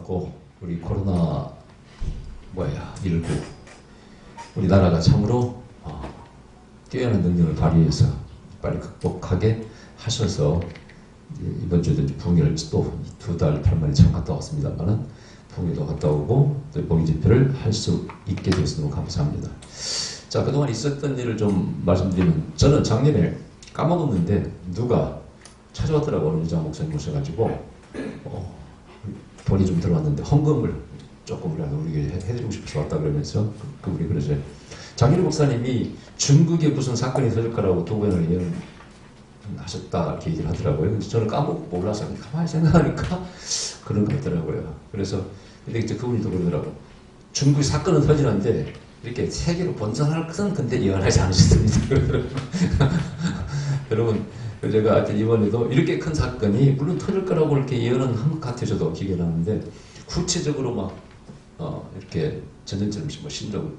없고 우리 코로나 19 우리나라가 참으로 뛰어난 능력을 발휘해서 빨리 극복하게 하셔서 이번 주에도 부흥회를 또 2달 8만에 참 갔다 왔습니다만은 부흥회도 갔다 오고 또 봉의 집회를 할 수 있게 되어서 너무 감사합니다. 자, 그동안 있었던 일을 좀 말씀드리면 저는 작년에 까먹었는데 누가 찾아왔더라고. 어느 유장 목사님 오셔가지고 돈이 좀 들어왔는데 헌금을 조금이라도 우리에게 해드리고 싶어서 왔다 그러면서 그분이 그러죠. 장일희 목사님이 중국에 무슨 사건이 터질 거라고 도구연을 예언하셨다 이렇게 얘기를 하더라고요. 그래서 저는 까먹고 몰라서 가만히 생각하니까 그런 거 같더라고요. 그래서 근데 이제 그분이 또 그러더라고. 중국이 사건은 터지는데 이렇게 세계로 번성할 것은 근데 예언하지 않으셨습니다. 여러분, 제가 하여튼 이번에도 이렇게 큰 사건이 물론 터질 거라고 이렇게 예언은 한 것 같아요. 저도 기억이 나는데 구체적으로 막 이렇게 전쟁처럼 뭐 신종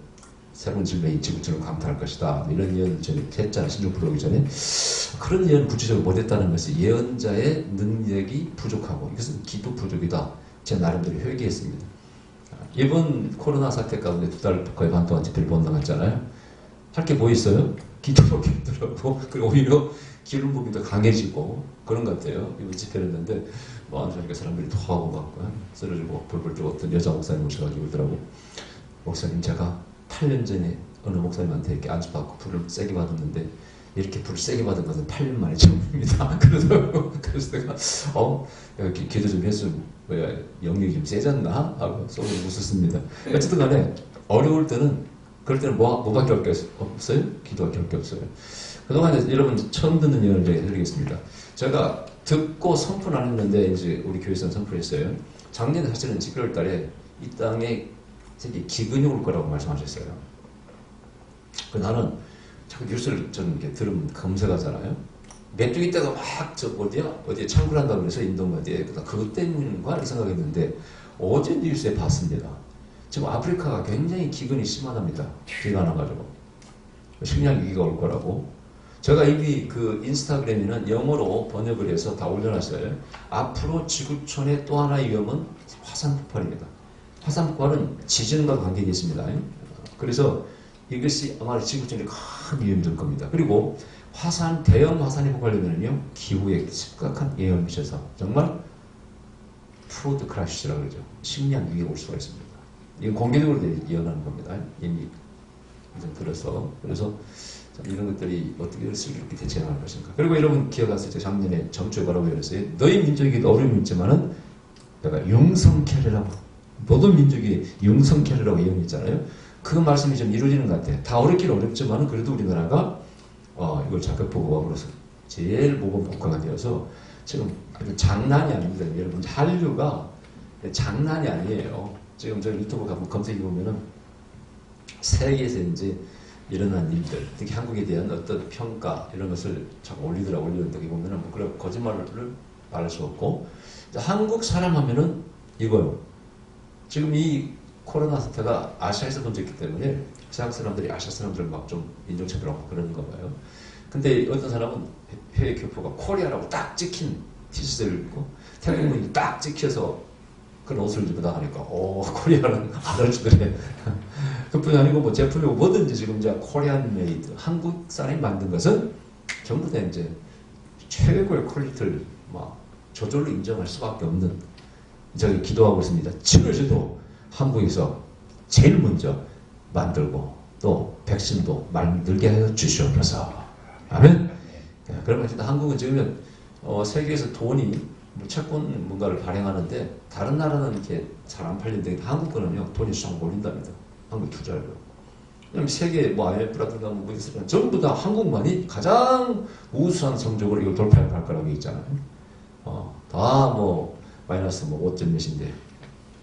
새로운 질병이 지구처럼 강타할 것이다 이런 예언을 전에 했잖아요. 신종 불어오기 전에 그런 예언 구체적으로 못했다는 것은 예언자의 능력이 부족하고 이것은 기도 부족이다. 제 나름대로 회개했습니다. 이번 코로나 사태 가운데 2달 거의 반 동안 집회를 못 나갔잖아요. 할 게 뭐 있어요? 기도밖에 없더라고. 그리고 오히려 기름 부음이 더 강해지고 그런 것 같아요. 이번 집회를 했는데 뭐 앉으니까 사람들이 토하고 막 쓰러지고 벌벌 떠 어떤 여자 목사님 오셔가지고 그러더라고. 목사님 제가 8년 전에 어느 목사님한테 이렇게 안수받고 불을 세게 받았는데 이렇게 불을 세게 받은 것은 8년 만에 처음입니다. 그러더라고. 그래서 내가 기도 좀 했으면 뭐야 영역이 좀 세졌나? 하고 속으로 웃었습니다. 어쨌든 간에 어려울 때는 그럴 때는 뭐밖에 할 게 없어요? 기도밖에 할 게 없어요. 그동안 여러분 처음 듣는 예언을 해드리겠습니다. 제가 듣고 선포는 안 했는데 이제 우리 교회에서는 선포했어요. 작년에 사실은 11월 달에 이 땅에 세계 기근이 올 거라고 말씀하셨어요. 나는 자꾸 뉴스를 저는 이렇게 들으면 검색하잖아요. 메뚜기 떼가 막 어디에 창굴한다고 그래서 인도가 어디에 그것 때문인가 이렇게 생각했는데 어제 뉴스에 봤습니다. 지금 아프리카가 굉장히 기근이 심하답니다. 비가 나가지고 식량 위기가 올 거라고. 제가 이미 그 인스타그램에는 영어로 번역을 해서 다 올려놨어요. 앞으로 지구촌의 또 하나의 위험은 화산 폭발입니다. 화산 폭발은 지진과 관계가 있습니다. 그래서 이것이 아마 지구촌에 큰 위험이 될 겁니다. 그리고 대형 화산이 폭발되면요 기후에 심각한 영향을 미쳐서 정말 푸드 크라시라고 그러죠. 식량 위기가 올 수가 있습니다. 이건 공개적으로 예언하는 겁니다. 이미 들어서 그래서 이런 것들이 어떻게 슬기롭게 대처할 것인가. 그리고 여러분 기억하세요. 작년에 정초에 뭐라고言했어요? 너희 민족이 어려움이 있지만은 내가 영성케르라고 모든 민족이 영성케르라고 예언했잖아요. 그 말씀이 좀 이루어지는 것 같아요. 다 어렵긴 어렵지만은 그래도 우리나라가 이걸 잘 극복함으로써 제일 모범 국가가 되어서 지금 아주 장난이 아닙니다. 여러분 한류가 장난이 아니에요. 지금 저 유튜브 가면 검색해 보면은 세계에서 이제 일어난 일들, 특히 한국에 대한 어떤 평가 이런 것을 자꾸 올리는데 보면은 뭐 그런 거짓말을 말할 수 없고 한국 사람 하면은 이거요. 지금 이 코로나 사태가 아시아에서 번졌기 때문에 서양 사람들이 아시아 사람들을 막 좀 인종차별하고 그러는가 봐요. 근데 어떤 사람은 해외 교포가 코리아라고 딱 찍힌 티셔츠를 입고 태국인이 딱 찍혀서 그런 옷을 입고 나가니까 코리아는 알아주더래. 그뿐이 아니고 뭐 제품이고 뭐든지 지금 이제 코리안 메이드 한국 사람이 만든 것은 전부 다 이제 최고의 퀄리티를 막 저절로 인정할 수밖에 없는 저기 기도하고 있습니다. 7월에도 한국에서 제일 먼저 만들고 또 백신도 만들게 하여 주시옵소서. 아멘. 그러면 일단 한국은 지금 세계에서 돈이 채권 뭔가를 발행하는데 다른 나라는 이렇게 잘 안 팔리는데 한국 거는요 돈이 쫙 몰린답니다. 한국 투자를. 왜냐면 세계 뭐 IMF라든가 뭐 어디서 전부 다 한국만이 가장 우수한 성적으로 이걸 돌파할 거라고 있잖아요. 다 뭐 마이너스 뭐 5점 몇인데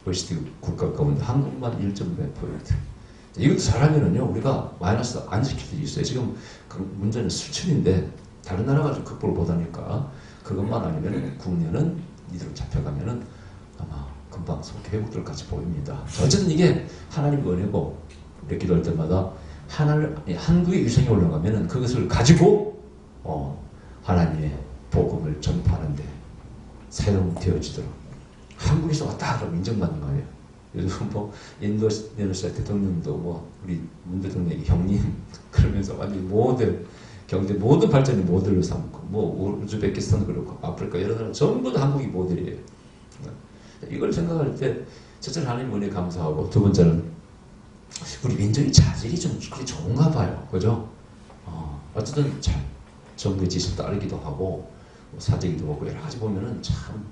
OECD 국가 가운데 한국만 1.몇%. 이것도 잘하면은요 우리가 마이너스 안 지킬 수 있어요. 지금 그 문제는 수출인데 다른 나라가 좀 극복을 못하니까 그것만 아니면 국내는 이대로 잡혀가면은 아마 금방 속히 회복될 같이 보입니다. 어쨌든 이게 하나님의 은혜고 우리 기도할 때마다 한국의 위상이 올라가면은 그것을 가지고 하나님의 복음을 전파하는데 사용되어지도록 한국에서 왔다 그러면 인정받는 거예요. 요즘 뭐 인도네시아 대통령도 뭐 우리 문 대통령이 형님 그러면서 완전 모델 경제 모든 발전이 모델로 삼고 뭐 우즈베키스탄도 그렇고 아프리카 여러 나라 전부 다 한국이 모델이에요. 이걸 생각할 때 첫째는 하나님 은혜 감사하고 두 번째는 우리 민족의 자질이 좀 그렇게 좋은가 봐요. 그죠? 어쨌든 잘 정부의 지시를 따르기도 하고 뭐 사재기도 하고 여러 가지 보면은 참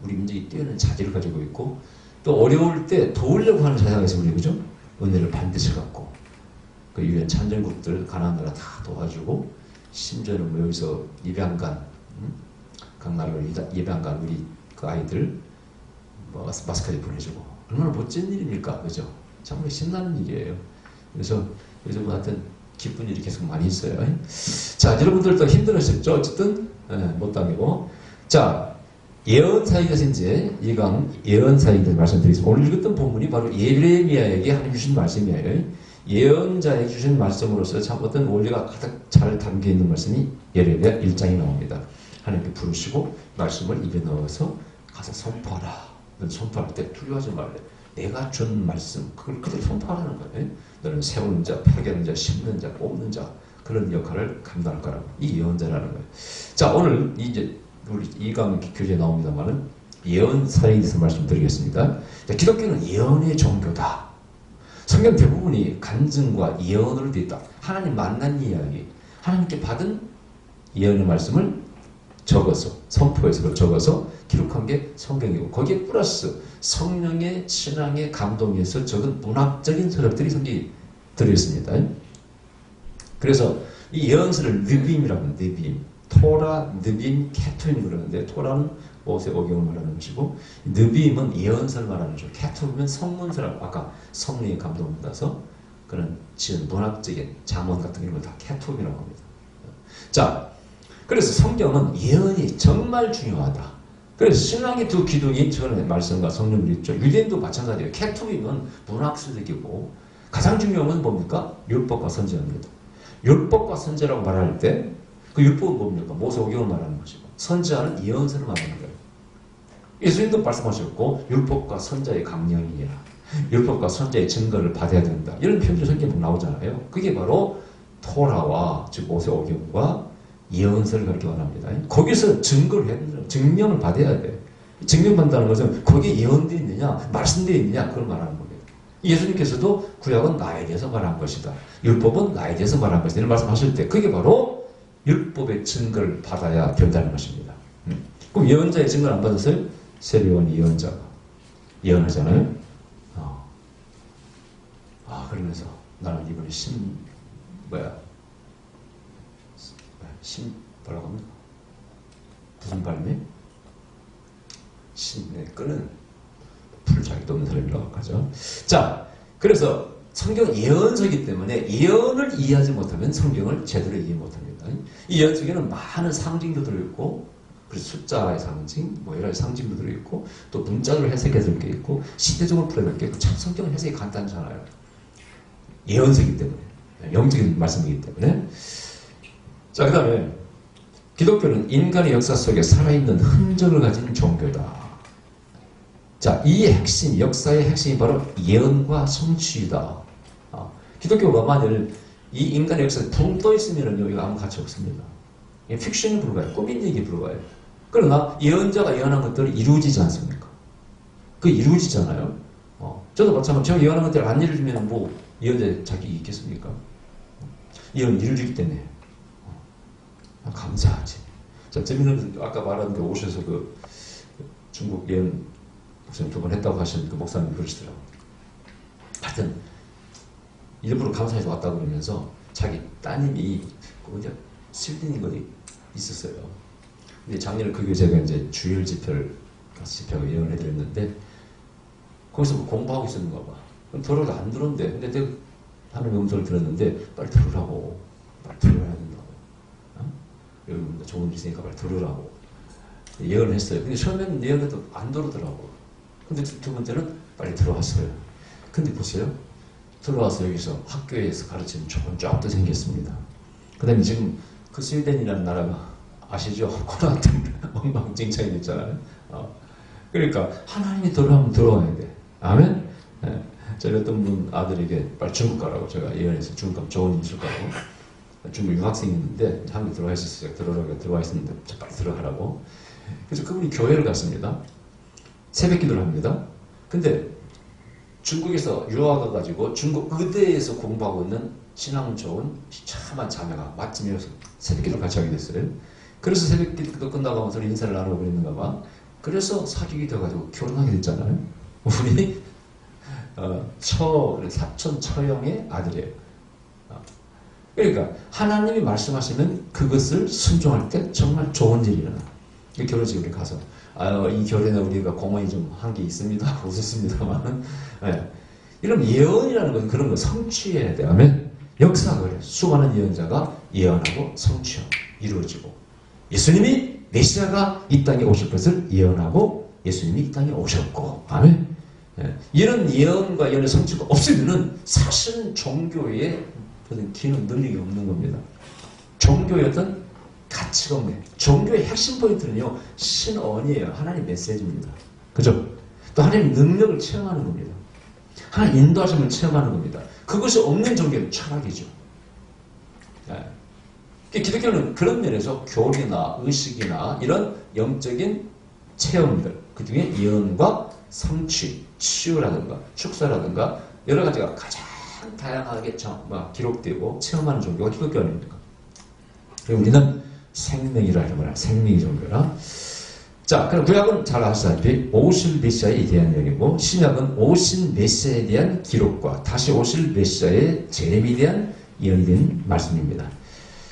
우리 민족이 뛰어난 자질을 가지고 있고 또 어려울 때 도우려고 하는 사상이 있어요. 우리 그죠? 은혜를 반드시 갖고 그 유엔 참전국들 가난한 나라 다 도와주고 심지어는 뭐 여기서 입양간 각 나라로 입양간 우리 그 아이들 뭐 마스까지 보내주고 얼마나 멋진 일입니까? 그죠? 정말 신나는 일이에요. 그래서 요즘 하여튼 기쁜 일이 계속 많이 있어요. 자, 여러분들도 힘들으셨죠? 어쨌든 못 당기고 자, 예언사역에서 이제 이강 예언사역에 대해서 말씀드리겠습니다. 오늘 읽었던 본문이 바로 예레미야에게 하나님 주신 말씀이에요. 예언자에게 주신 말씀으로서 참 어떤 원리가 가득 잘 담겨있는 말씀이 예레미야 1장에 나옵니다. 하나님께 부르시고 말씀을 입에 넣어서 가서 선포하라. 너는 선포할 때 두려워하지 말래. 내가 준 말씀 그걸 그대로 선포하라는 거예요. 너는 세우는 자, 파괴하는 자, 심는 자, 뽑는 자 그런 역할을 감당할 거라고. 이 예언자라는 거예요. 자, 오늘 이제 우리 이강 교재에 나옵니다만은 예언사에 대해서 말씀드리겠습니다. 자, 기독교는 예언의 종교다. 성경 대부분이 간증과 예언으로 되어 있다. 하나님 만난 이야기, 하나님께 받은 예언의 말씀을 적어서 선포해서 그걸 적어서 기록한 게 성경이고 거기에 플러스 성령의 신앙의 감동에서 적은 문학적인 서력들이 성경에 들어있습니다. 그래서 이 예언서를 느빔이라고 합니다. 느빔. 토라, 느빔, 케투임 그러는데 토라는 모세오경을 말하는 것이고 느빔은 예언서를 말하는 것이고 케투임은 성문서라고 아까 성령의 감동을 받아서 그런 지은 문학적인 잠언 같은 이런 걸 다 케투임이라고 합니다. 자, 그래서 성경은 예언이 정말 중요하다. 그래서 신앙의 두 기둥이 전에 말씀과 성령을 있죠. 유대인도 마찬가지예요. 케투임은 문학서적이고 가장 중요한 건 뭡니까? 율법과 선지자입니다. 율법과 선지자라고 말할 때 그 율법은 뭡니까? 모세오경을 말하는 것이고 선지자는 예언서를 말하는 거예요. 예수님도 말씀하셨고 율법과 선지자의 강령이라 율법과 선지자의 증거를 받아야 된다. 이런 표현이 성경에 나오잖아요. 그게 바로 토라와 즉 모세오경과 예언서를 그렇게 말합니다. 거기서 증거를 해야 된다. 증명을 받아야 돼. 증명받는다는 것은 거기에 예언되어 있느냐 말씀되어 있느냐 그걸 말하는 거예요. 예수님께서도 구약은 나에 대해서 말한 것이다. 율법은 나에 대해서 말한 것이다. 이런 말씀하실 때 그게 바로 율법의 증거를 받아야 된다는 것입니다. 그럼 예언자의 증거를 안 받았어요? 세례요한 예언자가 예언하잖아요. 그러면서 나는 이번에 뭐라고 합니까? 무슨 발매? 끄는 풀자기도 없는 사람이라고 하죠. 자, 그래서 성경은 예언서이기 때문에 예언을 이해하지 못하면 성경을 제대로 이해 못합니다. 이 예언 속에는 많은 상징도 들어있고 그래서 숫자의 상징, 뭐 여러 가지 상징도 들어있고 또 문자로 해석해 줄 게 있고 시대적으로 풀어낼 게 있고 참 성경은 해석이 간단하잖아요. 예언서이기 때문에 영적인 말씀이기 때문에 자, 그 다음에 기독교는 인간의 역사 속에 살아있는 흔적을 가진 종교다. 자, 이 핵심, 역사의 핵심이 바로 예언과 성취이다. 기독교가 만일 이 인간의 역사에 붕 떠 있으면요, 이거 아무 가치 없습니다. 픽션에 불과해요. 꾸민 얘기에 불과해요. 그러나 예언자가 예언한 것들이 이루어지지 않습니까? 그게 이루어지잖아요. 저도 마찬가지로 제가 예언한 것들 안 이루어지면 뭐 예언자 자격이 있겠습니까? 예언 이루어지기 때문에 감사하지. 자, 재밌는 아까 말한 그 오셔서 그 중국 예언 목사님 2번 했다고 하신 그 목사님 그러시더라고요. 하여튼 일부러 감사해서 왔다고 그러면서 자기 따님이 어디 스웨덴인 것이 있었어요. 근데 작년에 그 교회가 이제 주일 집회를 가서 집회하고 예언을 해드렸는데 거기서 뭐 공부하고 있었는가 봐. 그럼 들어도 안 들었는데 근데 내가 하나님의 음성을 들었는데 빨리 들으라고. 빨리 들어야 된다고. 여기 좋은 일 있으니까 빨리 들으라고. 예언을 했어요. 근데 처음에는 예언해도 안 들으더라고. 근데 두 번째는 빨리 들어왔어요. 근데 보세요. 들어와서 여기서 학교에서 가르치는 좋은 쫙도 생겼습니다. 그 다음에 지금 그 스웨덴이라는 나라가 아시죠? 코로나 때문에 엉망진창이 됐잖아요. 그러니까 하나님이 들어오면 들어와야 돼. 아멘? 예. 저희 어떤 분 아들에게 빨리 중국 가라고 제가 예언해서 중국 가면 좋은 일 있을 거라고. 중국 유학생이 있는데 한국에 들어와 있었어요. 들어와 있었는데 빨리 들어가라고. 그래서 그분이 교회를 갔습니다. 새벽 기도를 합니다. 근데 중국에서 유학 가가지고 중국 의대에서 공부하고 있는 신앙 좋은 참한 자매가 마침이어서 새벽 기도를 같이 하게 됐어요. 그래서 새벽 기도 끝나고 하면서 인사를 나누고 그랬는가 봐. 그래서 사귀게 돼가지고 결혼하게 됐잖아요. 우리 사촌 처형의 아들이에요. 그러니까 하나님이 말씀하시면 그것을 순종할 때 정말 좋은 일이 일어나. 결혼식에 가서 이 결혼에 우리가 공헌이 좀 한 게 있습니다 하고 웃었습니다만 이런 예언이라는 건 그런 거 성취해야 돼. 아멘. 역사가 그래. 수많은 예언자가 예언하고 성취하고 이루어지고 예수님이 메시아가 이 땅에 오실 것을 예언하고 예수님이 이 땅에 오셨고 아멘. 이런 예언과 예언의 성취가 없으면은 사실은 종교의 어떤 기능 능력이 없는 겁니다. 종교의 어떤 가치가 없네. 종교의 핵심 포인트는요 신언이에요. 하나님 메시지입니다. 그죠? 또 하나님 능력을 체험하는 겁니다. 하나님 인도하심을 체험하는 겁니다. 그것이 없는 종교는 철학이죠. 기독교는 그런 면에서 교리나 의식이나 이런 영적인 체험들 그 중에 예언과 성취, 치유라든가 축사라든가 여러 가지가 가장 다양하게 기록되고 체험하는 종교가 기독교 아닙니까? 그리고 우리는 생명이라 이런 거라 생명의 종교라. 자, 그럼 구약은 잘 아시다시피 오실 메시아에 대한 얘기고 신약은 오신 메시아에 대한 기록과 다시 오실 메시아의 재림에 대한 예언이 된 말씀입니다.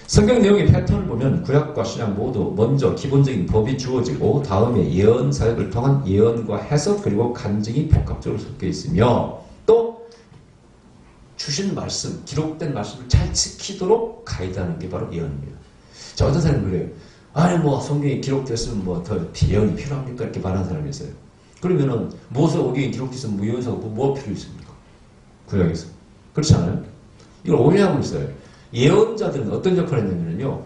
성경 내용의 패턴을 보면 구약과 신약 모두 먼저 기본적인 법이 주어지고 다음에 예언 사역을 통한 예언과 해석 그리고 간증이 복합적으로 섞여 있으며 또 주신 말씀, 기록된 말씀을 잘 지키도록 가이드하는 게 바로 예언입니다. 자, 어떤 사람이 그래요. 아니 뭐 성경에 기록됐으면 뭐 더 예언이 필요합니까? 이렇게 말하는 사람이 있어요. 그러면은 모세 오경에 기록됐으면 무예언서가 뭐 필요 있습니까? 구약에서. 그렇지 않아요? 이걸 오해하고 있어요. 예언자들은 어떤 역할을 했냐면요.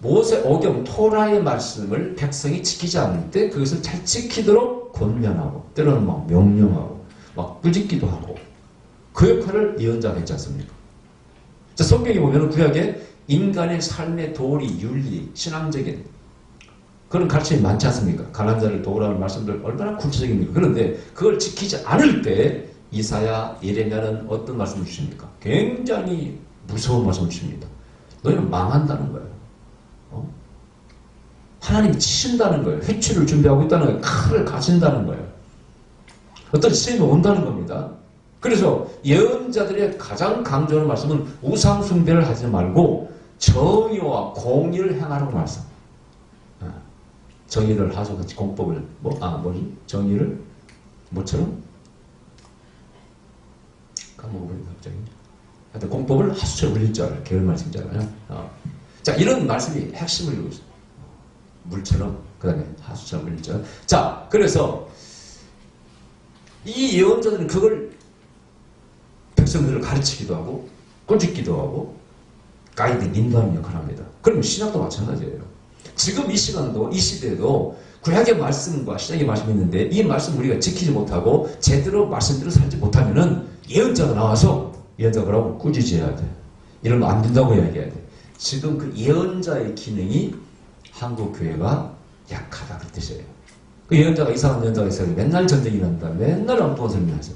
모세 오경 토라의 말씀을 백성이 지키지 않을 때 그것을 잘 지키도록 권면하고 때로는 막 명령하고 막 꾸짖기도 하고 그 역할을 예언자가 했지 않습니까? 자, 성경에 보면 구약에 인간의 삶의 도리, 윤리, 신앙적인 그런 가르침이 많지 않습니까? 가난한 자를 도우라는 말씀들 얼마나 구체적입니까? 그런데 그걸 지키지 않을 때 이사야, 예레미야는 어떤 말씀을 주십니까? 굉장히 무서운 말씀을 주십니다. 너희는 망한다는 거예요. 하나님이 치신다는 거예요. 회초리를 준비하고 있다는 거예요. 칼을 가진다는 거예요. 어떤 시험이 온다는 겁니다. 그래서 예언자들의 가장 강조하는 말씀은 우상 숭배를 하지 말고 정의와 공의를 행하라고 말씀. 정의를 하소같이 공법을 정의를 뭐처럼 까먹어버린다 갑자기. 하여튼 공법을 하수처럼 울릴 줄 알아요. 계열 말씀이잖아요. 자, 이런 말씀이 핵심을 이루고 있어요. 물처럼 그 다음에 하수처럼 울릴 줄 알아요. 자, 그래서 이 예언자들은 그걸 백성들을 가르치기도 하고 꾸짖기도 하고 가이드 인도하는 역할을 합니다. 그러면 신약도 마찬가지예요. 지금 이 시간도 이 시대에도 구약의 말씀과 신약의 말씀이 있는데 이 말씀 우리가 지키지 못하고 제대로 말씀대로 살지 못하면은 예언자가 나와서 예언자가 뭐라고 꾸짖어야 돼. 이러면 안 된다고 이야기해야 돼. 지금 그 예언자의 기능이 한국 교회가 약하다 그 뜻이에요. 그 예언자가 이상한 예언자가 있어요. 맨날 전쟁이 난다. 맨날 엉뚱한 소리 하세요.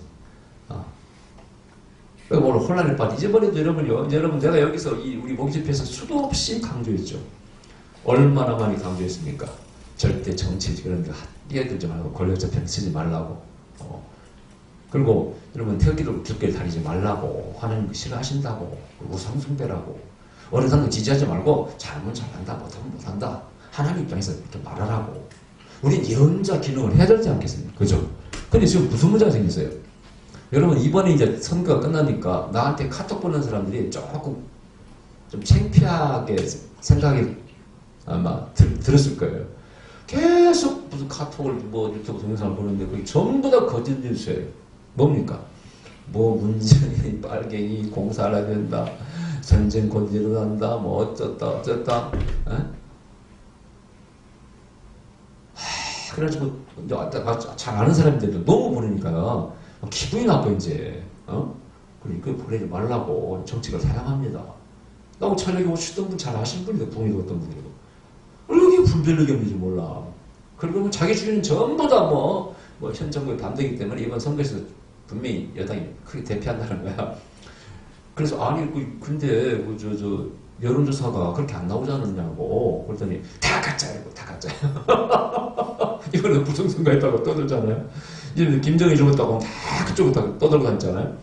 오늘 혼란에 빠져. 이번에도 여러분 내가 여기서 우리 목집회에서 수도 없이 강조했죠. 얼마나 많이 강조했습니까? 절대 정치 그런 데 뛰어들지 말고 권력자 편 쓰지 말라고. 그리고 여러분 태극기도 길게 다니지 말라고. 하나님 싫어하신다고. 우상숭배라고. 어느 사람 지지하지 말고 잘하면 잘한다 못하면 못한다. 하나님 입장에서 이렇게 말하라고. 우린 예언자 기능을 해야 되지 않겠습니까? 그죠? 근데 지금 무슨 문제가 생겼어요? 여러분 이번에 이제 선거가 끝나니까 나한테 카톡 보낸 사람들이 조금 좀 창피하게 생각이 아마 들었을 거예요. 계속 무슨 카톡을 유튜브 동영상을 보는데 그게 전부 다 거짓 뉴스예요. 뭡니까? 문재인이 빨갱이 공사를 해야 된다. 전쟁 곧 일어난다. 어쩌다. 그래가지고 이제 잘 아는 사람들도 너무 보내니까요. 기분이 나빠 이제. 그러니까 보내지 말라고 정책을 사양합니다. 나하고 촬영에 오시던 분 잘 아시는 분이고 동의도 어떤 분이고 이렇게 분별력이 없는지 몰라. 그리고 자기 주위는 전부 다 현 정부의 반대이기 때문에 이번 선거에서 분명히 여당이 크게 대피한다는 거야. 그래서 아니 근데 여론조사가 그렇게 안 나오지 않느냐고 그랬더니 다 가짜예요. 다 가짜예요. 이거는 부정선거했다고 떠들잖아요. 이제 김정일이 죽었다고 하면 다 그쪽으로 다 떠들고 다녔잖아요.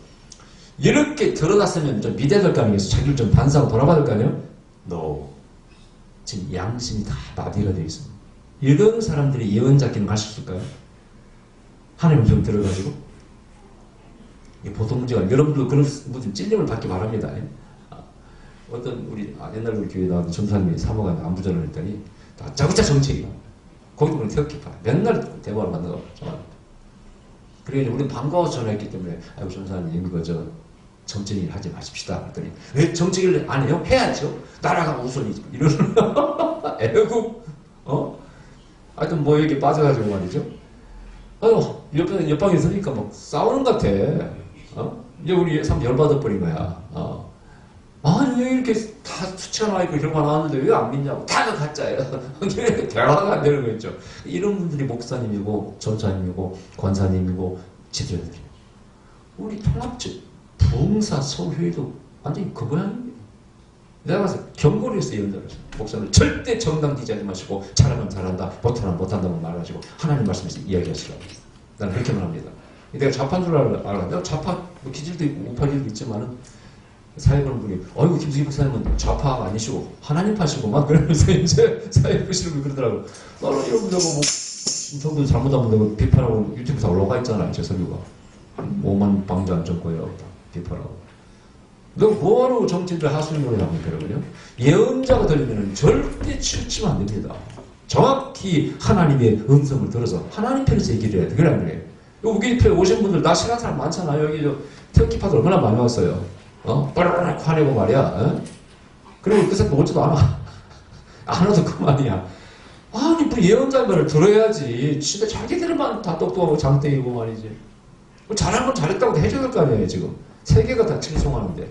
이렇게 드러났으면 좀 미대될 거 아니겠어? 자기를 좀 반성 돌아봐야 될 거 아니에요? No. 지금 양심이 다 마비가 되어 있습니다. 이런 사람들이 예언잡기는 갈 수 있을까요? 하나님 좀 들어가지고 이게 보통 문제가 여러분도 그런 무슨 찔림을 받기 바랍니다. 어떤 우리 옛날 우리 교회에 나왔던 전사님이 사모가 안부전을 했더니 자꾸자 정책이야. 거기도 보면 태극기파 맨날 대화를 만나고 그러니까 우리는 반가워서 전화했기 때문에 아이고 전사님 이거 정책 일 하지 마십시다. 그랬더니 왜 정책 일 안 해요? 해야죠. 나라가 우선이죠. 이러는 애국 하여튼 이렇게 빠져가지고 말이죠. 옆방에 있으니까 막 싸우는 것 같아. 이제 우리 참 열받아버린 거야. 아니, 왜 이렇게 다 수치가 나와있고 이런 거 나왔는데 왜 안 믿냐고. 다가 가짜예요. 대화가 안 되는 거 있죠. 이런 분들이 목사님이고, 전사님이고, 권사님이고, 지도자들이에요. 우리 통합적 부흥사 소회도 완전히 그 모양입니다. 내가 봐서 경고를 했어요, 예언자로서. 목사님 절대 정당 기자하지 마시고, 잘하면 잘한다, 못하면 못한다고 말하시고, 하나님 말씀에서 이야기하시라고. 나는 그렇게만 합니다. 내가 좌파인 줄 알아. 내가 좌파, 기질도 있고, 우파질도 있지만은, 사회 보는 분이, 어이구, 김수기 목사님은 좌파가 아니시고, 하나님 파시고, 막 그러면서 이제 사회 보시는 분 그러더라고요. 나는 이런 분하고 정도 잘못하면 내가 비판하고 유튜브 다 올라가 있잖아요, 제 설교가. 5만 방주 안정거예요. 비판하고. 너 뭐하러 정치인들 하수인을 하고 그러거든요. 예언자가 들리면 절대 치우치면 안 됩니다. 정확히 하나님의 음성을 들어서 하나님 편에서 얘기를 해야 돼. 그래 안 그래? 여기 오신 분들 나 싫어하는 사람 많잖아요. 여기 태극기파들 얼마나 많이 왔어요. 빠르르 화내고 말이야. 그리고 그 새끼 오지도 않아. 안 와도 그만이야. 아니 뭐 예언자 말을 들어야지. 진짜 자기들만 다 똑똑하고 장땡이고 말이지. 잘한 건 잘했다고 해줘야 될 거 아니에요 지금. 세계가 다 칭송하는데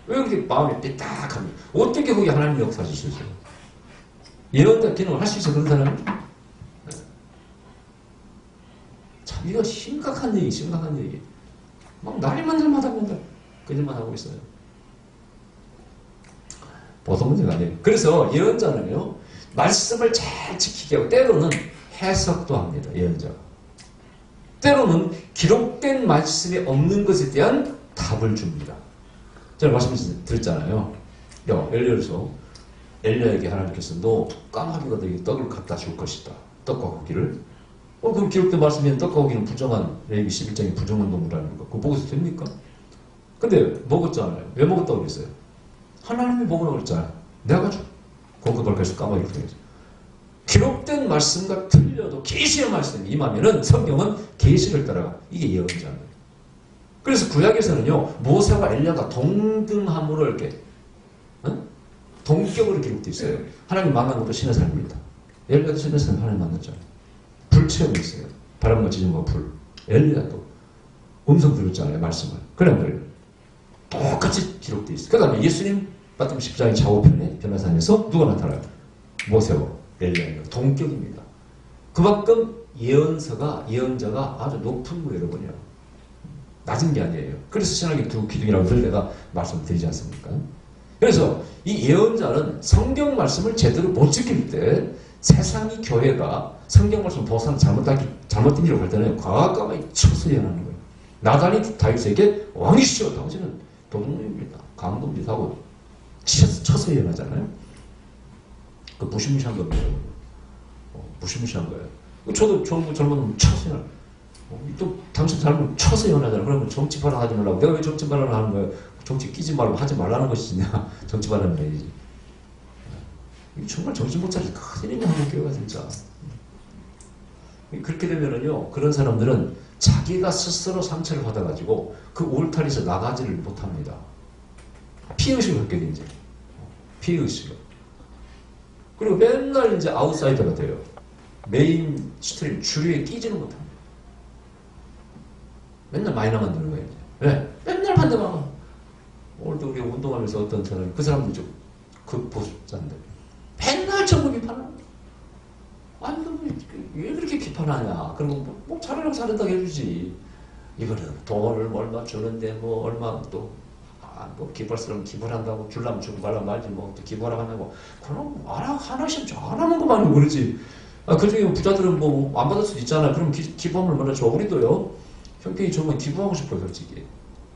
왜 그렇게 마음이 삐딱합니까? 어떻게 거기 하나님 역사하실 수 있어요? 예언자 기능을 할 수 있어 그런 사람이? 참 이거 심각한 얘기. 막 날이만 날마다 맨날 그들만 하고 있어요. 보통 문제가 아니에요. 그래서 예언자는요 말씀을 잘 지키게 하고 때로는 해석도 합니다. 예언자가. 때로는 기록된 말씀이 없는 것에 대한 답을 줍니다. 제가 말씀드렸잖아요. 엘리야에서 엘리야에게 하나님께서 너 까마귀가 너에게 떡을 갖다 줄 것이다. 떡과 고기를. 그럼 기록된 말씀에는 떡과 고기는 부정한 레위기 11장의 부정한 동물이라는 거. 그거 먹어도 됩니까? 근데 먹었잖아요. 왜 먹었다고 그랬어요? 하나님이 먹으라고 그랬잖아요. 내가 줘. 공급할까해서 까마귀를 통해서. 기록된 말씀과 틀려도 계시의 말씀이 임하면은 성경은 계시를 따라가. 이게 예언자입니다. 그래서 구약에서는요 모세와 엘리야가 동등함으로 이렇게 동격으로 기록되어 있어요. 하나님 만난 것도 신의 삶입니다. 엘리야도 신의 삶 하나님 만났잖아요. 불 체험이 있어요. 바람과 지진과 불. 엘리야도 음성 들었잖아요. 말씀을. 그래 안 그래요? 똑같이 기록되어 있어요. 그 다음에 예수님 마태복음 10장의 좌우편에 변화산에서 누가 나타나요? 모세와 엘리야. 동격입니다. 그만큼 예언자가 아주 높은 거예요. 여러분이요. 낮은 게 아니에요. 그래서 신학의 두 기둥이라고 내가 말씀드리지 않습니까? 그래서 이 예언자는 성경 말씀을 제대로 못 지킬 때 세상이 교회가 성경 말씀을 벗어나 잘못된 일을 할 때는 과감하게 쳐서 예언하는 거예요. 나단이 다윗에게 왕이시여 당신은 도둑놈입니다. 강도입니다 하고 쳐서 예언하잖아요. 그 무시무시한 겁니다. 무시무시한 거예요. 저도 젊은 쳐서 예언. 또 당신 잘못 쳐서 예언하잖아. 그러면 정치 발언하지 말라고. 내가 왜 정치 발언을 하는 거예요? 정치 끼지 말고 하지 말라는 것이냐. 정치 발언을 해야지. 정말 정신 못 차리지. 큰일이네 한국 교회가 진짜. 그렇게 되면은요 그런 사람들은 자기가 스스로 상처를 받아가지고 그 울타리에서 나가지를 못합니다. 피의식을 갖게 돼 이제. 피의식을. 그리고 맨날 이제 아웃사이더가 돼요. 메인 스트림 주류에 끼지는 못합니다. 맨날 마이너만 드는 거예요. 왜? 맨날 반대만. 오늘도 우리가 운동하면서 어떤 사람이 그 사람들 좀 극보수자인데 맨날 정부 비판을. 아니 왜 그렇게 비판하냐. 그리고 뭐 잘하려고 잘한다고 해주지. 이거는 돈을 얼마 주는데 뭐 얼마 또 뭐 기부할수록 기부를 한다고 줄라면 주고 말라면 말지 뭐 또 기부하라고 한다고 그럼 하나씩 안 하는 것만이 그러지. 그 중에 부자들은 뭐 안 받을 수도 있잖아요. 그럼 기부하면 얼마나 좋아. 우리도요. 형편이 좋으면 기부하고 싶어요, 솔직히.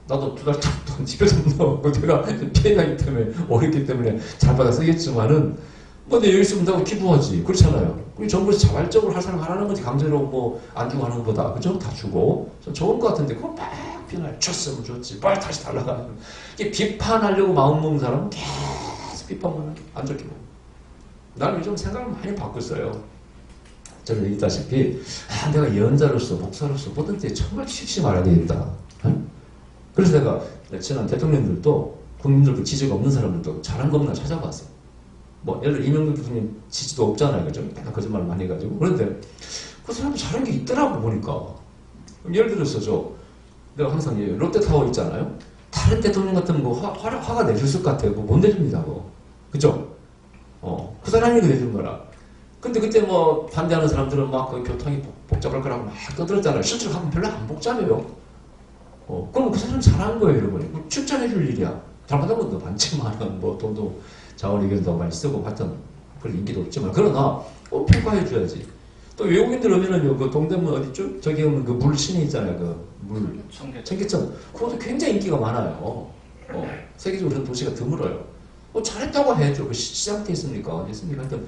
나도 2달 동안 집에서 넣고 내가 피해가기 때문에 어렵기 때문에 잘 받아 쓰겠지만은 뭐 내 여기 있으면 나도 기부하지. 그렇잖아요. 우리 정부에서 자발적으로 할 사람 하라는 거지. 강제로 뭐 안 주고 하는 것보다. 그죠? 다 주고. 좋은 것 같은데 그거 막 비판을 줬으면 줬지. 빨리 다시 달라가. 이게 비판하려고 마음먹는 사람은 계속 비판만 안 좋게 먹어. 나는 요즘 생각을 많이 바꿨어요. 저는 얘기했다시피 내가 예언자로서 목사로서 모든 때 정말 취직시 말아야 되겠다. 그래서 내가 지난 대통령들도 국민들도 지지가 없는 사람들도 잘한 거 없나 찾아봤어. 뭐 예를 들어 이명박 교수님 지지도 없잖아요. 그죠? 맨날 거짓말을 많이 해가지고. 그런데 그 사람이 잘한 게 있더라고 보니까. 예를 들어서 내가 항상 롯데타워 있잖아요. 다른 대통령 같으면 뭐 화가 내줬을 것 같아요. 뭐 못 내줍니다. 뭐. 그죠? 그 사람이 내준 거라. 근데 그때 뭐 반대하는 사람들은 막 그 교통이 복잡할 거라고 막 떠들었잖아요. 실제로 하면 별로 안 복잡해요. 그럼 그 사람 잘한 거예요, 여러분. 뭐 칭찬해 줄 일이야. 잘못한 것도 많지만, 뭐 돈도 자원 의견도 많이 쓰고 하여튼 그런 인기도 없지만 그러나 평가해 줘야지. 또 외국인들 오면은요, 그 동대문 어디죠? 저기 오면 그 물신이 있잖아요. 그 물. 청계천. 그것도 굉장히 인기가 많아요. 세계적으로 그런 도시가 드물어요. 잘했다고 해야죠. 그 시장때 있습니까? 어디 있습니까? 하여튼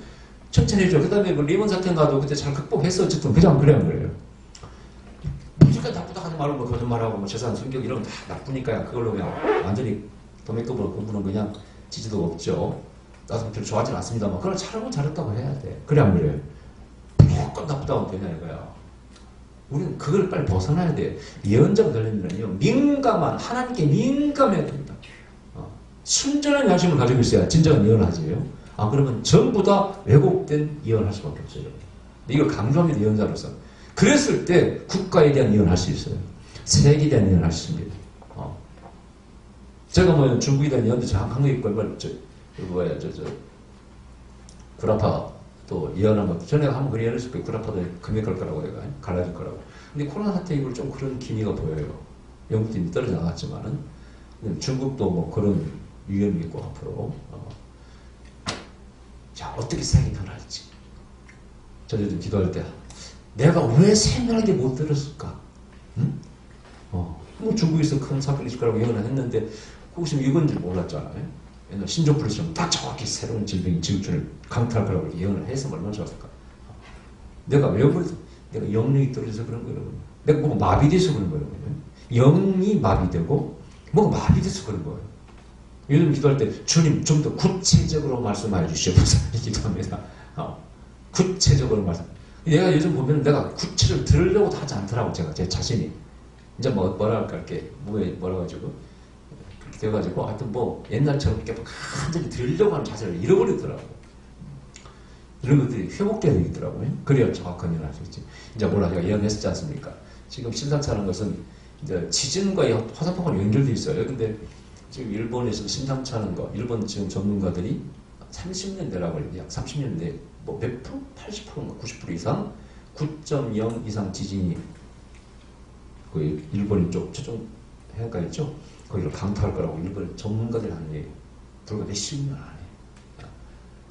칭찬해줘. 그 다음에 그 리먼 사태가도 그때 잘 극복했어. 어쨌든 그냥 그래 안 그래요? 무조건 나쁘다 하지 말고 뭐 거짓말하고 뭐 재산 숨기고 이런 건 다 나쁘니까요. 그걸로 그냥 완전히 도매급으로 공부는 그냥 지지도 없죠. 나도 별로 좋아하진 않습니다만 그걸 잘하면 잘했다고 해야 돼. 그래 안 그래요? 무조건 나쁘다고 되냐 이거야. 우리는 그걸 빨리 벗어나야 돼. 예언자가 되려면요 민감한 하나님께 민감해야 됩니다. 순전한 양심을 가지고 있어야 진정한 예언을 하지요. 그러면 전부 다 왜곡된 예언을 할 수밖에 없어요. 이걸 강조합니다. 예언자로서. 그랬을 때 국가에 대한 예언을 할 수 있어요. 세계에 대한 예언을 할 수 있습니다. 제가 뭐 중국에 대한 예언도 한국에 있고 구라파 또 예언한 것도 전에 한번 그 예언했을 거예요. 구라파도 금액할 거라고 내가 갈라질 거라고. 근데 코로나 사태 이후로 좀 그런 기미가 보여요. 영국도 이미 떨어져 나갔지만은 중국도 뭐 그런 위험이 있고 앞으로 자 어떻게 세상이 변할지 저도 좀 기도할 때 내가 왜 생각하게 못 들었을까? 응? 뭐 중국에서 큰 사건이 있을 거라고 예언을 했는데 그것이 이건 줄 몰랐잖아요. 옛날 신종플루처럼 딱 정확히 새로운 질병이 지구촌을 강타할 거라고 예언을 해서 얼마나 좋았을까? 내가 왜 그랬어? 내가 영력이 떨어져서 그런 거예요. 내가 뭐가 마비돼서 그런 거예요. 영이 마비되고 뭐가 마비돼서 그런 거예요. 요즘 기도할 때 주님 좀 더 구체적으로 말씀해 주시옵소서 기도합니다. 구체적으로 말씀. 내가 요즘 보면 내가 구체적으로 들으려고 하지 않더라고 제 자신이. 이제 뭐랄까 이렇게 뭐라 가지고 그렇게 돼가지고 하여튼 뭐 옛날처럼 이렇게 완전히 들으려고 하는 자세를 잃어버리더라고. 이런 것들이 회복돼야 되겠더라고요. 그래야 정확한 예언을 할 수 있지. 이제 뭐라 제가 예언했지 않습니까? 지금 심상찮은 것은 이제 지진과 화산폭발이 연결돼 있어요. 근데 지금 일본에서 심상치 않은 거, 일본 지금 전문가들이 30년 내라고 해요. 약 30년 내, 뭐 몇 프로? 80%인가 90% 이상? 9.0 이상 지진이 그 일본 쪽 최종 해안가 있죠? 거기를 강타할 거라고 일본 전문가들이 하는 얘기예요. 불과 몇십 년 안에.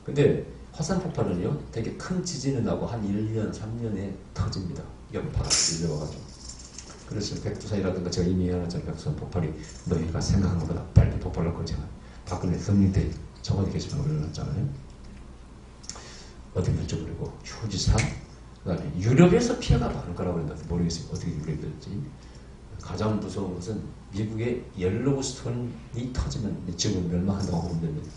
근데 화산 폭발은요, 되게 큰 지진이 나고 한 1년, 3년에 터집니다. 여파가 밀려와가지고. 그래서 백두산이라든가 제가 이미 얘기하는 백두산 폭발이 너희가 생각한 것보다 빨리 폭발할 거 제가 박근혜 대통령 때 청와대 게시판에 올려놨잖아요. 어떻게 결정그리고 휴지산 그다음에 유럽에서 피해가 많을 거라고 그랬는데 모르겠어요. 어떻게 유럽이었지. 가장 무서운 것은 미국의 옐로우스톤이 터지면 지금 멸망한다고 보면 됩니다.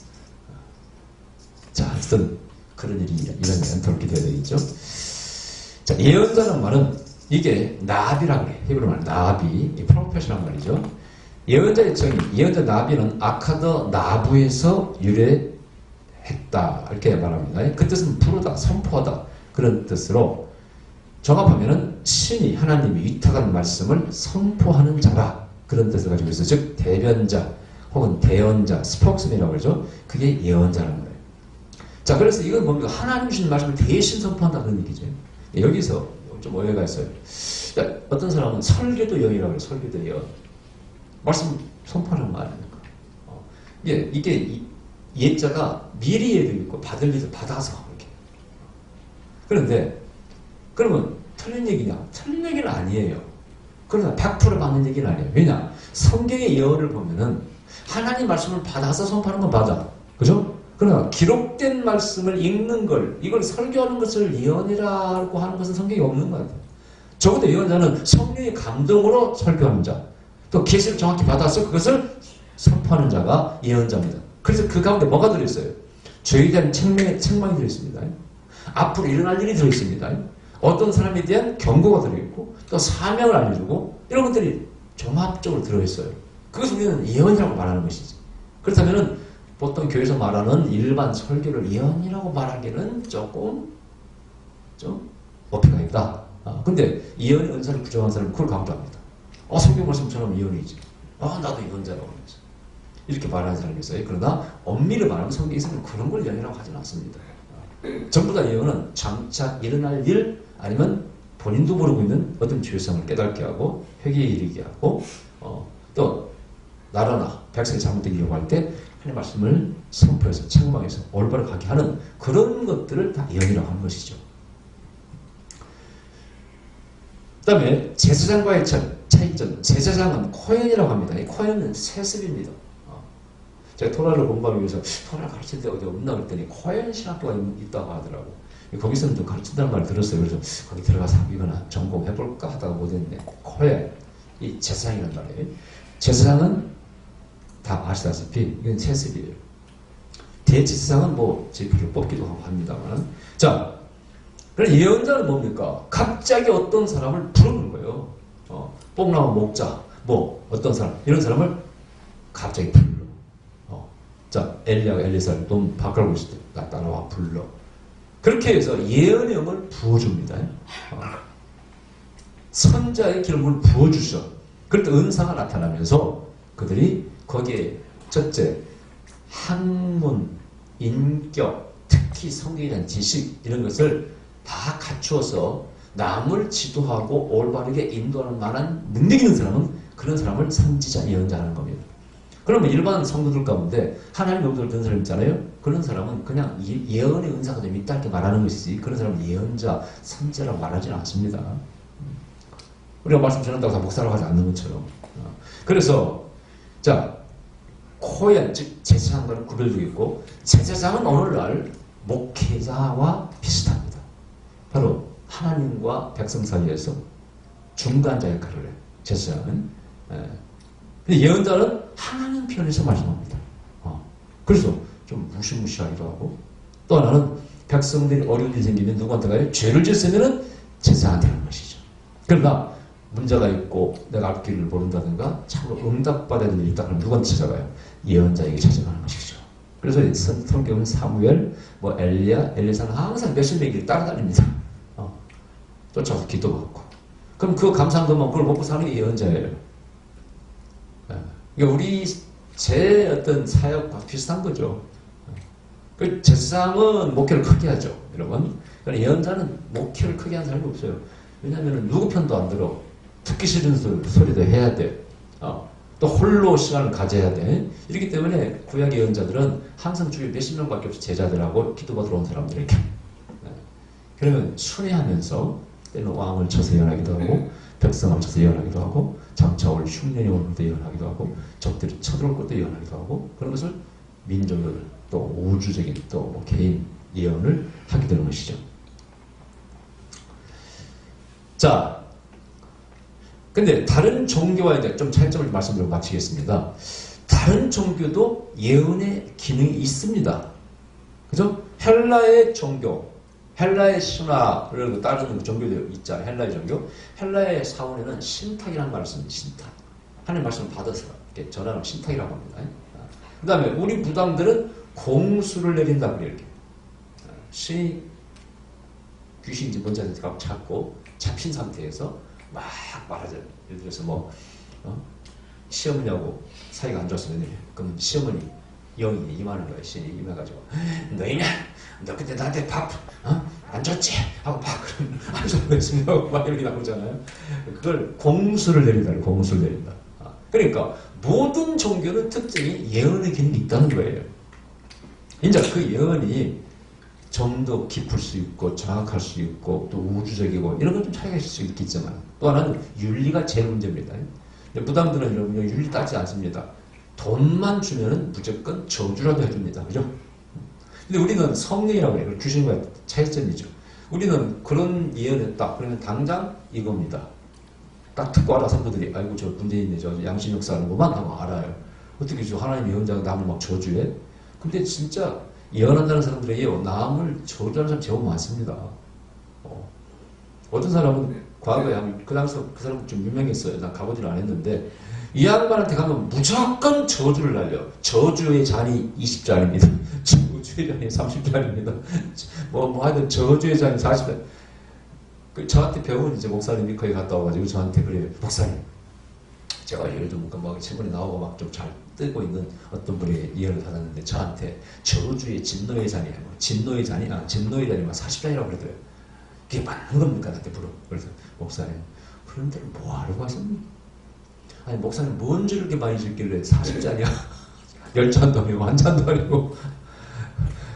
자, 하여튼 그런 일이 이런 엔터를 기도해야 되겠죠. 자, 예언자는 말은 이게 나비라고 그래. 히브리 말 나비, 프로페셔널 말이죠. 예언자의 정의, 예언자 나비는 아카더 나부에서 유래했다 이렇게 말합니다. 그 뜻은 부르다, 선포하다, 그런 뜻으로 종합하면은 신이 하나님이 위탁한 말씀을 선포하는 자라 그런 뜻을 가지고 있어요. 즉 대변자 혹은 대언자, 스포크스맨이라고 그러죠. 그게 예언자라는 거예요. 자, 그래서 이건 뭡니까? 하나님 주신 말씀을 대신 선포한다 그런 얘기죠. 여기서 좀 오해가 있어요. 그러니까 어떤 사람은 설교도 예언이라고 해요. 설교도 예언. 말씀 선포하는 거 아닙니까? 이게 예자가 미리 예도 있고 받을 일도 받아서 이렇게. 그런데 그러면 틀린 얘기냐? 틀린 얘기는 아니에요. 그러나 100% 받는 얘기는 아니에요. 왜냐? 성경의 예언을 보면은 하나님 말씀을 받아서 선포하는 건 맞아. 그죠? 그러나 기록된 말씀을 읽는 걸, 이걸 설교하는 것을 예언이라고 하는 것은 성경에 없는 것 같아요. 적어도 예언자는 성령의 감동으로 설교하는 자, 또 계시를 정확히 받아서 그것을 선포하는 자가 예언자입니다. 그래서 그 가운데 뭐가 들어있어요? 죄에 대한 책망이 들어있습니다. 앞으로 일어날 일이 들어있습니다. 어떤 사람에 대한 경고가 들어있고 또 사명을 알려주고 이런 것들이 종합적으로 들어있어요. 그것을 우리는 예언이라고 말하는 것이지. 그렇다면 보통 교회에서 말하는 일반 설교를 예언이라고 말하기는 조금 좀 어폐가 있다. 근데 예언의 은사를 부정한 사람은 그걸 강조합니다. 성경 말씀처럼 예언이지. 나도 예언자라고 하면서 이렇게 말하는 사람이 있어요. 그러나 엄밀히 말하면 성경에서는 그런 걸 예언이라고 하지는 않습니다. 전부 다 예언은 장차 일어날 일 아니면 본인도 모르고 있는 어떤 죄성을 깨닫게 하고 회개에 이르게 하고 또 나라나 백성이 잘못되게 이용할 때 하나님의 말씀을 선포해서 책망해서 올바로 가게 하는 그런 것들을 다 예언이라고 하는 것이죠. 그 다음에 제사장과의 차이점. 제사장은 코헨이라고 합니다. 이 코헨은 세습입니다. 제가 토라를 공부하기 위해서 토라를 가르칠 때 어디 없나 그랬더니 코헨 신학교가 있다고 하더라고. 거기서는 좀 가르친다는 말을 들었어요. 그래서 거기 들어가서 이거나 전공해볼까 하다가 못했네. 코헨, 이 제사장이란 말이에요. 제사장은 다 아시다시피 이건 세습이에요. 대제사장은 뭐 제비를 뽑기도 하고 합니다만. 자, 그럼 예언자는 뭡니까? 갑자기 어떤 사람을 부르는 거예요. 뽕나무 목자, 뭐 어떤 사람 이런 사람을 갑자기 불러. 자, 엘리야가 엘리사를 좀 바꿔고 있을 때 따라와 불러. 그렇게 해서 예언의 영을 부어줍니다. 선자의 기름을 부어주셔. 그럴 때 은사가 나타나면서 그들이 거기에 첫째 학문, 인격, 특히 성경에 대한 지식 이런 것을 다 갖추어서 남을 지도하고 올바르게 인도하는 만한 능력 있는 사람은 그런 사람을 선지자, 예언자라는 겁니다. 그러면 일반 성도들 가운데 하나님 명령을 듣는 사람 있잖아요. 그런 사람은 그냥 예언의 은사가 좀 있다 이렇게 말하는 것이지 그런 사람은 예언자, 선지자라고 말하지는 않습니다. 우리가 말씀 전한다고 다 목사라고 하지 않는 것처럼. 그래서 자, 코헨, 즉 제사장과는 구별되어 있고 제사장은 오늘날 목회자와 비슷합니다. 바로 하나님과 백성 사이에서 중간자 역할을 해요. 제사장은. 근데 예언자는 하나님 편에서 말씀합니다. 그래서 좀 무시무시하기도 하고 또 하나는 백성들이 어려운 일이 생기면 누구한테 가요? 죄를 짓으면 제사한테 하는 것이죠. 그러나 문제가 있고 내가 앞길을 모른다든가 참으로 응답받아야 될 일이 있다 그러면 누구한테 찾아가요? 예언자에게 찾아가는 것이죠. 그래서 성경은 사무엘, 뭐 엘리야, 엘리사는 항상 몇십 명이 따라다닙니다. 쫓아서 기도받고. 그럼 그거 감사한 것만 그걸 먹고 사는 게 예언자예요. 그러니까 제 어떤 사역과 비슷한 거죠. 그 제사장은 목회를 크게 하죠, 여러분. 그러나 예언자는 목회를 크게 하는 사람이 없어요. 왜냐하면 누구 편도 안 들어. 듣기 싫은 소리도 해야 돼. 또 홀로 시간을 가져야 돼. 이렇기 때문에 구약 예언자들은 항상 주위에 몇십 명밖에 없이 제자들하고 기도받으러 온 사람들에게. 그러면 순회하면서 때는 왕을 쳐서 예언하기도 하고 백성을 쳐서 예언하기도 하고 장차 올 흉년이 오는 것도 예언하기도 하고 적들이 쳐들어올 것도 예언하기도 하고 그런 것을 민족을 또 우주적인 또 개인 예언을 하게 되는 것이죠. 자, 근데 다른 종교와 이제 좀 차이점을 말씀드리고 마치겠습니다. 다른 종교도 예언의 기능이 있습니다. 그죠? 헬라의 종교, 헬라의 신화를 따르는 종교도 있잖아요. 헬라의 종교. 헬라의 사원에는 신탁이라는 말을 씁니다. 신탁. 하나님 말씀을 받아서 이렇게 전하는 신탁이라고 합니다. 그 다음에 우리 무당들은 공수를 내린다 그래요. 이렇게. 신이 귀신인지 뭔지 찾고 잡힌 상태에서 막 말하죠. 예를 들어서 뭐 시어머니하고 사이가 안 좋았으면 그럼 시어머니 영이 임하는 거예요. 신이 임해가지고 너희는 너 그때 나한테 밥 안 줬지? 하고 막 그러면 안 줬습니다 하고 막 이렇게 나오잖아요. 그걸 공수를 내린다. 공수를 내린다. 그러니까 모든 종교는 특징이 예언의 기능이 있다는 거예요. 이제 그 예언이 좀 더 깊을 수 있고 정확할 수 있고 또 우주적이고 이런 건 좀 차이가 있을 수 있겠지만 또 하나는 윤리가 제일 문제입니다. 무당들은 여러분 윤리 따지지 않습니다. 돈만 주면은 무조건 저주라도 해줍니다. 그죠? 근데 우리는 성령이라고 해요. 귀신과의 차이점이죠. 우리는 그런 예언했다. 그러면 당장 이겁니다. 딱 듣고 알아 성도들이 아이고 저 문제 있네. 저 양심 역사하는구만 하고 알아요. 어떻게 저 하나님 예언자가 남을 막 저주해? 근데 진짜 예언한다는 사람들에게 남을 저주하는 사람 제법 많습니다. 어떤 사람은 과거에 그 당시 그 사람 좀 유명했어요. 난 가보지는 않았는데 이 양반한테 가면 무조건 저주를 날려. 저주의 잔이 20잔입니다. 저주의 잔이 30잔입니다. 하여튼 저주의 잔이 40잔. 저한테 배운 이제 목사님이 거기 갔다 와가지고 저한테 그래요. 목사님, 제가 예를 좀 막 신문에 나오고 막 좀 잘 뜨고 있는 어떤 분이 예언을 받았는데 저한테 저주의 진노의 잔이에요. 진노의 잔이 막 40잔이라고 그러더래요. 그게 맞는 겁니까? 나한테 물어. 그래서 목사님, 그런 데를 뭐 하려고 하셨니? 아니 목사님 뭔 줄 이렇게 많이 줄길래 40잔이야. 10잔도 아니고 1잔도 아니고.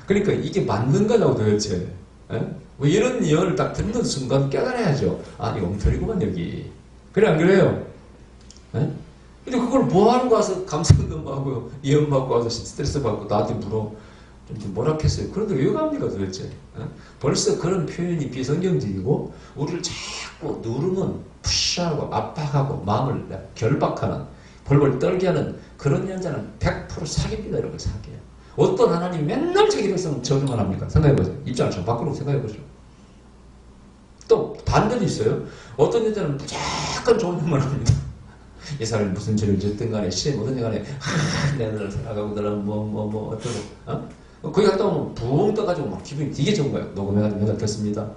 그러니까 이게 맞는 거냐고 도대체. 뭐 이런 예언을 딱 듣는 순간 깨달아야죠. 아 이거 엉터리구만 여기. 그래 안 그래요? 근데 그걸 뭐 하러 가서 감사도 하고 예언 받고 와서 스트레스 받고 나한테 물어. 좀 뭐라겠어요. 그런데 왜 갑니까 도대체? 벌써 그런 표현이 비성경적이고 우리를 자꾸 누르면 푸시하고 압박하고 마음을 결박하는 벌벌 떨게 하는 그런 연자는 100% 사기입니다. 여러분 사기예요. 어떤 하나님이 맨날 자기 백성은 저주만 합니까? 생각해보세요. 입장을 좀 바꾸고 생각해보죠. 또 반대도 있어요. 어떤 여자는 무조건 좋은 일만 합니다. 이 사람이 무슨 죄를 짓든 간에 시에 뭐든 간에 내가 살아가고 너는 뭐 어쩌고 거기 갔다 오면 부엉 떠가지고 막 기분이 되게 좋은 거예요. 녹음해가지고 내가 듣습니다.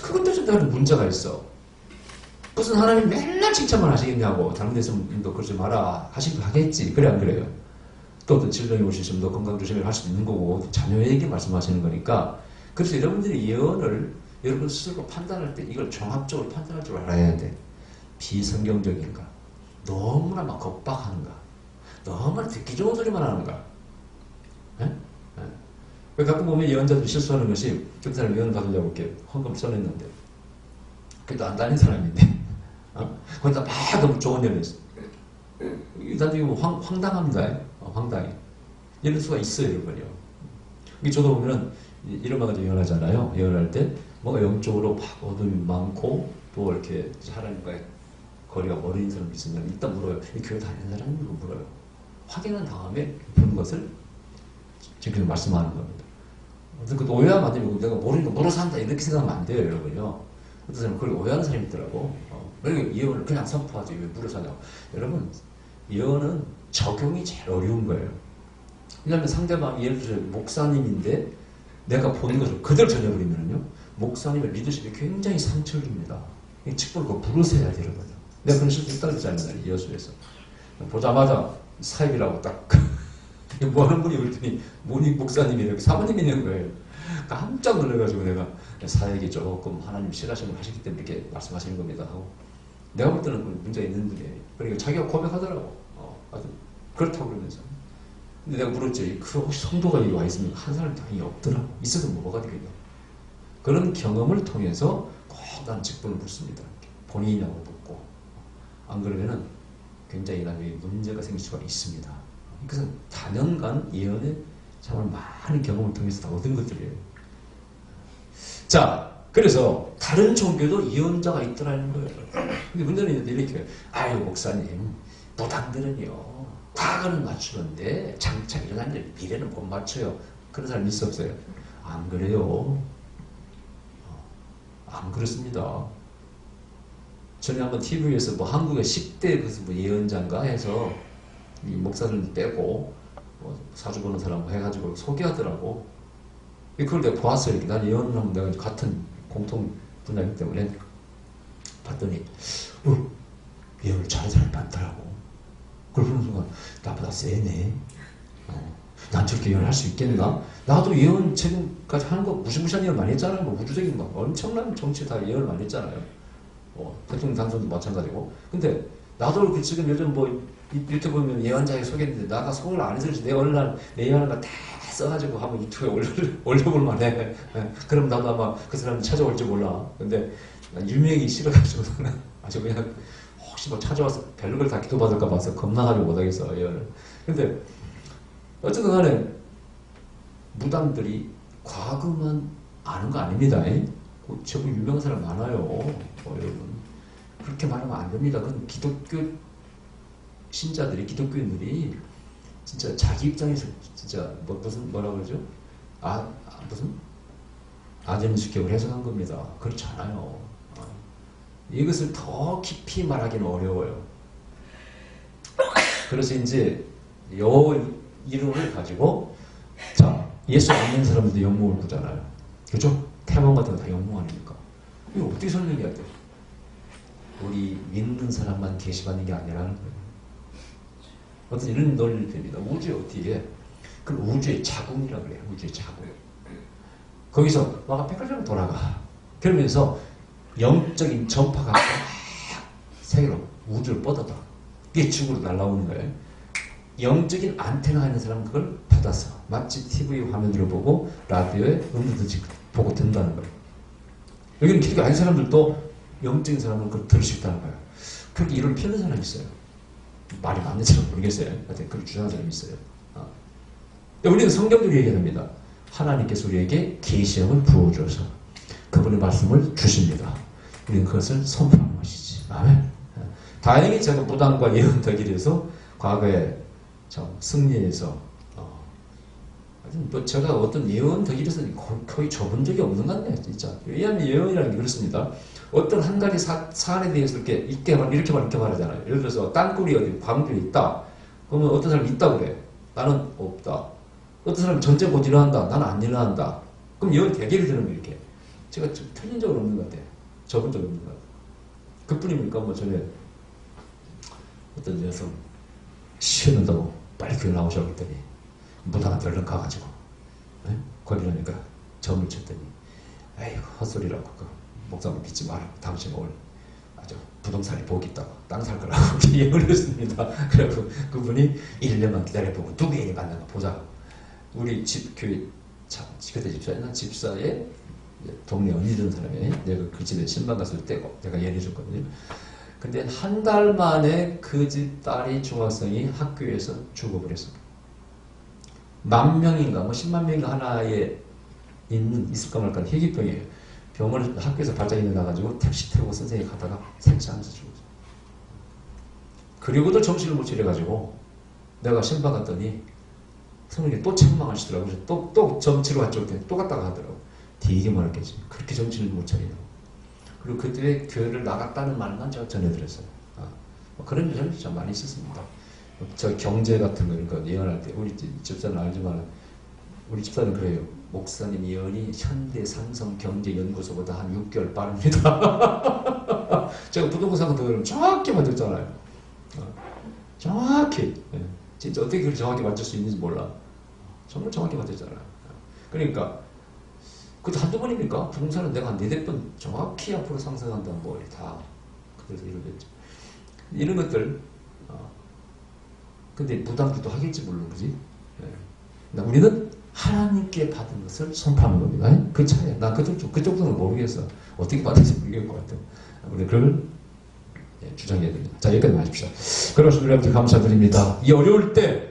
그것도 좀 다른 문제가 있어. 무슨 하나님 맨날 칭찬만 하시겠냐고. 잘못했으면 너 그러지 마라 하겠지. 그래 안 그래요? 또 어떤 질병이 오시면 너 건강 조심해 할 수 있는 거고 자녀에게 말씀하시는 거니까. 그래서 여러분들이 예언을 여러분 스스로 판단할 때 이걸 종합적으로 판단할 줄 알아야 돼. 비성경적인가? 너무나 막 겁박하는가? 너무나 듣기 좋은 소리만 하는가? 가끔 보면 예언자들이 실수하는 것이 그 사람 예언 받으려고 이렇게 헌금 써냈는데 그래도 안 다닌 사람인데 거기다 막 너무 좋은 예언을 했어. 나중에 황당합니다. 황당해. 이런 수가 있어요, 여러분요. 저도 보면은 이런 말까지 예언하잖아요. 예언할 때 뭔가 영적으로 막 어둠이 많고 또 이렇게 하나님과의 거리가 멀은 사람이 있으면 일단 물어요. 이 교회 다니는 사람이 물어요. 확인한 다음에 보는 것을 지금 말씀하는 겁니다. 그것도 오해하면 안 되고 내가 모르니까 물어서 한다 이렇게 생각하면 안 돼요, 여러분요. 어떤 사람은 그걸 오해하는 사람이 있더라고. 그러니까 예언을 그냥 선포하지 왜 물어서 하냐고. 여러분, 예언은 적용이 제일 어려운 거예요. 왜냐하면 상대방이 예를 들어 목사님인데 내가 보는 것을 그대로 전해버리면요. 목사님의 리더십이 굉장히 상처를 줍니다. 직분을 그거 부르서 해야 되거든요. 내가 그런 실수 있다고 했잖아요. 여수에서. 보자마자 사입이라고 딱 뭐 하는 분이 그랬더니 모니 목사님이 이렇게 사모님이 있는 거예요. 깜짝 놀라가지고 내가 사역이 조금 하나님 싫어하시는 걸 하시기 때문에 이렇게 말씀하시는 겁니다 하고 내가 볼 때는 문제가 있는 분이에요. 그러니까 자기가 고백하더라고. 아주 그렇다고 그러면서. 근데 내가 물었지. 그 혹시 성도가 여기 와 있으면 한 사람이 당연히 없더라고. 있어도 뭐가 되겠냐. 그런 경험을 통해서 꼭 난 직분을 묻습니다. 본인이냐고 묻고. 안 그러면은 굉장히 나중에 문제가 생길 수가 있습니다. 그래서 다년간 예언에 정말 많은 경험을 통해서 다 얻은 것들이에요. 자, 그래서 다른 종교도 예언자가 있더라는 거예요. 근데 문제는 이렇게 아유 목사님 무당들은요 과거는 맞추는데 장차 일어날 일 미래는 못 맞춰요. 그런 사람 있어 없어요? 안 그래요. 안 그렇습니다. 전에 한번 TV에서 뭐 한국의 10대 뭐 예언자인가 해서 이 목사들 빼고 뭐 사주 보는 사람 해가지고 소개하더라고. 그걸 내가 보았어요. 난 예언을 하면 내가 같은 공통 분야이기 때문에 봤더니 예언을 잘하는 사람이 많더라고. 그러는 순간 나보다 세네. 난 저렇게 예언을 할 수 있겠나? 나도 예언 지금까지 하는 거 무시무시한 예언 많이 했잖아요. 뭐 우주적인 거 엄청난 정치 다 예언을 많이 했잖아요. 대통령 당선도 마찬가지고. 근데 나도 그 지금 요즘 뭐 유튜브 보면 예언자에 소개했는데 나가 소개를 안 해서 내 얼른 내 예언한 거 다 써가지고 한번 유튜브에 올려볼 만해. 그럼 나도 아마 그 사람이 찾아올지 몰라. 근데 난 유명이 싫어가지고 아주 그냥 혹시 뭐 찾아와서 별걸 다 기도받을까 봐서 겁나가지고 못하겠어 예언을. 근데 어쨌든 간에 무당들이 과거만 아는 거 아닙니다. 제법 유명한 사람 많아요. 여러분 그렇게 말하면 안 됩니다. 그건 기독교 신자들이 기독교인들이 진짜 자기 입장에서 진짜 뭐라 그러죠? 무슨 아전수격을 해석한 겁니다. 그렇지 않아요. 이것을 더 깊이 말하기는 어려워요. 그래서 이제 요 이론을 가지고 자 예수 안 믿는 사람들도 영몽을 꾸잖아요. 그렇죠? 태몽 같은 거 다 영몽 아닙니까? 이거 어떻게 설명해야 돼? 우리 믿는 사람만 계시받는 게 아니라는 거예요. 어떤 이런 논리를 듭니다. 우주에 어떻게 해? 그 우주의 자궁이라고 그래요. 우주의 자궁. 거기서 막 백화점으로 돌아가. 그러면서 영적인 전파가 막 세계로 우주를 뻗어다. 이게 지구로 날아오는 거예요. 영적인 안테나가 있는 사람은 그걸 받아서 마치 TV 화면으로 보고 라디오에 음도 보고 듣는다는 거예요. 여기는 기독교 아닌 사람들도 영적인 사람은 그걸 들을 수 있다는 거예요. 그렇게 이론을 펴는 사람이 있어요. 말이 맞는지는 모르겠어요. 하여튼 그렇게 주장하는 사람이 있어요. 우리는 성경적으로 얘기합니다. 하나님께서 우리에게 계시형을 부어줘서 그분의 말씀을 주십니다. 우리는 그것을 선포하는 것이지. 아멘. 다행히 제가 무당과 예언 덕일에서 과거에 참 승리해서 뭐 제가 어떤 예언 덕일에서 거의 접은 적이 없는 것 같네요. 진짜. 왜냐하면 예언이라는 게 그렇습니다. 어떤 한 가지 사안에 대해서 이렇게 말하잖아요. 예를 들어서 땅굴이 어디 광주에 있다. 그러면 어떤 사람이 있다 그래. 나는 없다. 어떤 사람이 전쟁 곧 일어난다. 나는 안 일어난다. 그럼 예언 대개를 드는 거 이렇게. 제가 좀 틀린 적은 없는 것 같아요. 접은 적은 없는 것 같아요. 그뿐입니까? 뭐 전에 어떤 여성 쉬는다고 빨리 교회 나오셔 그랬더니 무당한테 얼른 가가지고 거기라니까 점을 쳤더니 에이구 헛소리라고 목사님 믿지 마라. 당신 오늘 아주 부동산에 복이 있다고 땅 살 거라고 예언을 했습니다. 그래서 그분이 1년만 기다려보고 누구 애인이 만난 거 보자고. 우리 교회 그때 집사였나? 집사의 동네 언니 된 사람이 내가 그 집에 신방 갔을 때 내가 예언해줬거든요. 근데 한 달 만에 그 집 딸이 중학생이 학교에서 죽어버렸어. 10,000명인가 뭐 10만 명인가 하나에 있을까 말까 희귀병이에요. 병원을 학교에서 발작이 나가지고 택시 태우고 선생님이 가다가 생사하면서 죽었어. 그리고도 정신을 못 차려가지고 내가 신방 갔더니 선생님이 또 책망하시더라고. 그래서 또 점치러 갔죠. 또 갔다가 하더라고. 되게 많았겠지. 그렇게 정신을 못 차리냐고. 그리고 그때 교회를 나갔다는 말만 제가 전해드렸어요. 뭐 그런 일은 진짜 많이 있었습니다. 저 경제 같은 거, 그러니까 예언할 때, 우리 집사는 알지만, 우리 집사는 그래요. 목사님 예언이 현대 삼성 경제연구소보다 한 6개월 빠릅니다. 제가 부동산 같은 거는 정확히 맞췄잖아요. 정확히. 진짜 어떻게 그렇게 정확히 맞출 수 있는지 몰라. 정말 정확히 맞췄잖아요. 그러니까, 그것도 한두 번입니까? 부동산은 내가 한 4-4번 정확히 앞으로 상승한다, 뭐, 다. 그래서 이러겠죠. 이런 것들, 근데 무당들도 하겠지, 물론, 그지? 네. 우리는 하나님께 받은 것을 선포하는 겁니다. 그 차이야. 난 그쪽 정도는 모르겠어. 어떻게 받을지 모르겠을 것 같아. 우리 그걸 주장해야 됩니다. 자, 여기까지 마십시오. 그러시면 우리 아버지 감사드립니다. 이 어려울 때,